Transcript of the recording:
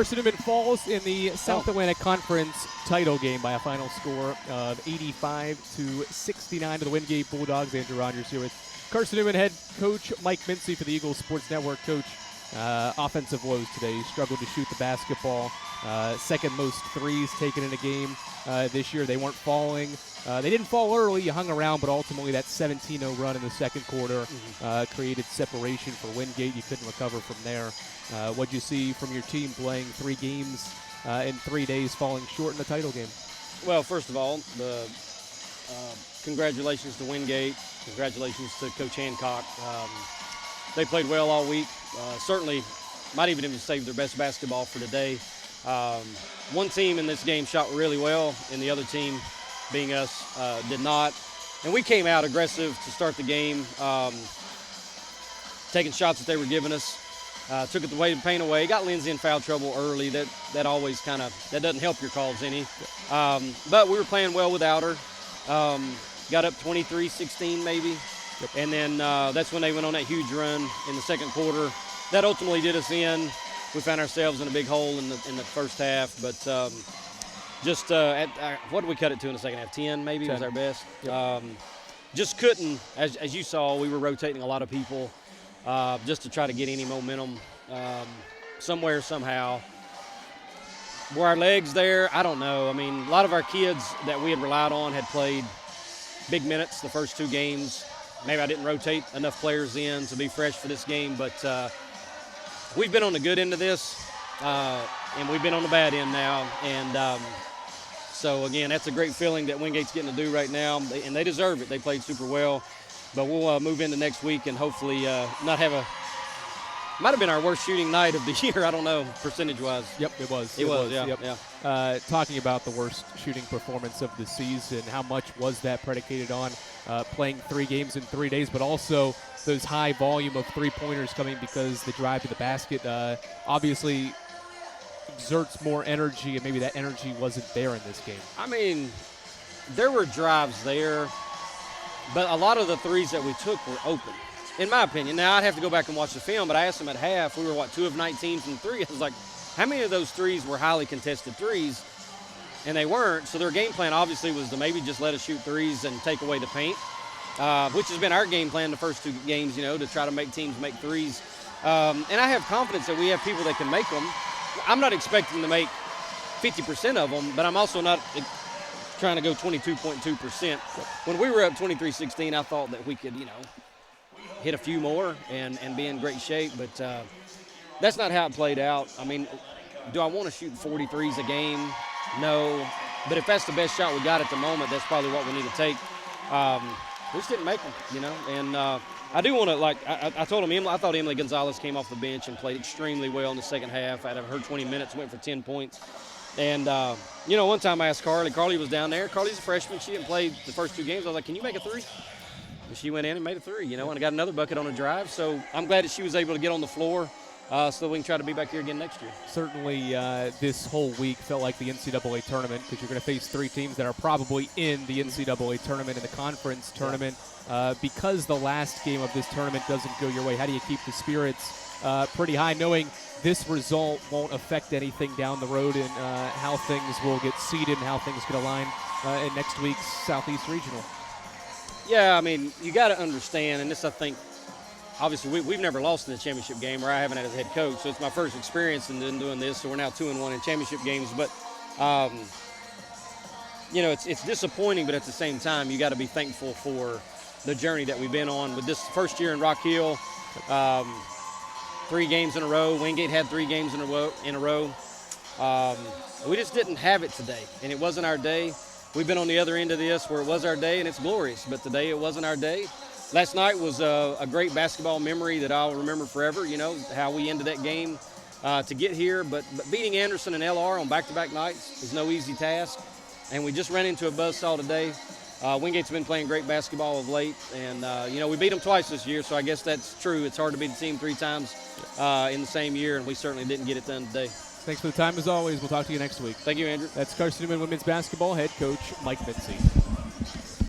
Carson-Newman falls in the South Atlantic Conference title game by a final score of 85-69 to the Wingate Bulldogs. Andrew Rogers here with Carson-Newman head coach Mike Mincey for the Eagles Sports Network. Coach, offensive woes today. You struggled to shoot the basketball. Second most threes taken in a game this year. They weren't falling. They didn't fall early. You hung around, but ultimately that 17-0 run in the second quarter created separation for Wingate. You couldn't recover from there. What'd you see from your team playing 3 games in 3 days, falling short in the title game? Well, first of all, congratulations to Wingate. Congratulations to Coach Hancock. They played well all week. Certainly might even saved their best basketball for today. One team in this game shot really well, and the other team, being us, did not. And we came out aggressive to start the game, taking shots that they were giving us. Took it the paint away. Got Lindsey in foul trouble early. That always kind of, that doesn't help your calls any. But we were playing well without her. Got up 23-16 maybe. Yep. And then that's when they went on that huge run in the second quarter. That ultimately did us in. We found ourselves in a big hole in the first half. But what did we cut it to in the second half? 10 maybe 10. Was our best. Yep. Just couldn't, as you saw, we were rotating a lot of people. Just to try to get any momentum somewhere, somehow. Were our legs there? I don't know. I mean, a lot of our kids that we had relied on had played big minutes the first 2 games. Maybe I didn't rotate enough players in to be fresh for this game, but we've been on the good end of this, and we've been on the bad end now. And so, again, that's a great feeling that Wingate's getting to do right now, and they deserve it. They played super well. But we'll move into next week and hopefully not have might have been our worst shooting night of the year. I don't know, percentage-wise. Yep, it was. It was, yeah. Yep. Yeah. Talking about the worst shooting performance of the season, how much was that predicated on playing 3 games in 3 days, but also those high volume of three-pointers coming because the drive to the basket obviously exerts more energy, and maybe that energy wasn't there in this game? I mean, there were drives there. But a lot of the threes that we took were open, in my opinion. Now, I'd have to go back and watch the film, but I asked them at half, we were, 2 of 19 from 3? I was like, how many of those threes were highly contested threes? And they weren't. So their game plan obviously was to maybe just let us shoot threes and take away the paint, which has been our game plan the first 2 games, to try to make teams make threes. And I have confidence that we have people that can make them. I'm not expecting to make 50% of them, but I'm also not trying to go 22.2%. When we were up 23-16, I thought that we could, hit a few more and be in great shape, but that's not how it played out. I mean, do I want to shoot 43s a game? No. But if that's the best shot we got at the moment, that's probably what we need to take. We just didn't make them, And I do want to, I told him, I thought Emily Gonzalez came off the bench and played extremely well in the second half. Out of her 20 minutes, went for 10 points. And, one time I asked Carly. Carly was down there. Carly's a freshman. She didn't play the first 2 games. I was like, can you make a 3? And she went in and made a 3, and I got another bucket on a drive. So I'm glad that she was able to get on the floor so we can try to be back here again next year. Certainly this whole week felt like the NCAA tournament because you're going to face 3 teams that are probably in the NCAA tournament and the conference tournament. Because the last game of this tournament doesn't go your way, how do you keep the spirits pretty high, knowing this result won't affect anything down the road and how things will get seeded and how things could align in next week's Southeast Regional? Yeah, I mean, you got to understand, and this, I think, obviously we've never lost in the championship game, or I haven't had as head coach, so it's my first experience in doing this, so we're now 2-1 in championship games. But, it's disappointing, but at the same time, you got to be thankful for the journey that we've been on with this first year in Rock Hill. 3 games in a row. Wingate had 3 games in a row. We just didn't have it today, and it wasn't our day. We've been on the other end of this where it was our day, and it's glorious, but today it wasn't our day. Last night was a great basketball memory that I'll remember forever, how we ended that game to get here. But beating Anderson and LR on back-to-back nights is no easy task, and we just ran into a buzzsaw today. Wingate's been playing great basketball of late, and, we beat them twice this year, so I guess that's true. It's hard to beat the team 3 times in the same year, and we certainly didn't get it done today. Thanks for the time, as always. We'll talk to you next week. Thank you, Andrew. That's Carson-Newman women's basketball head coach Mike Mincey.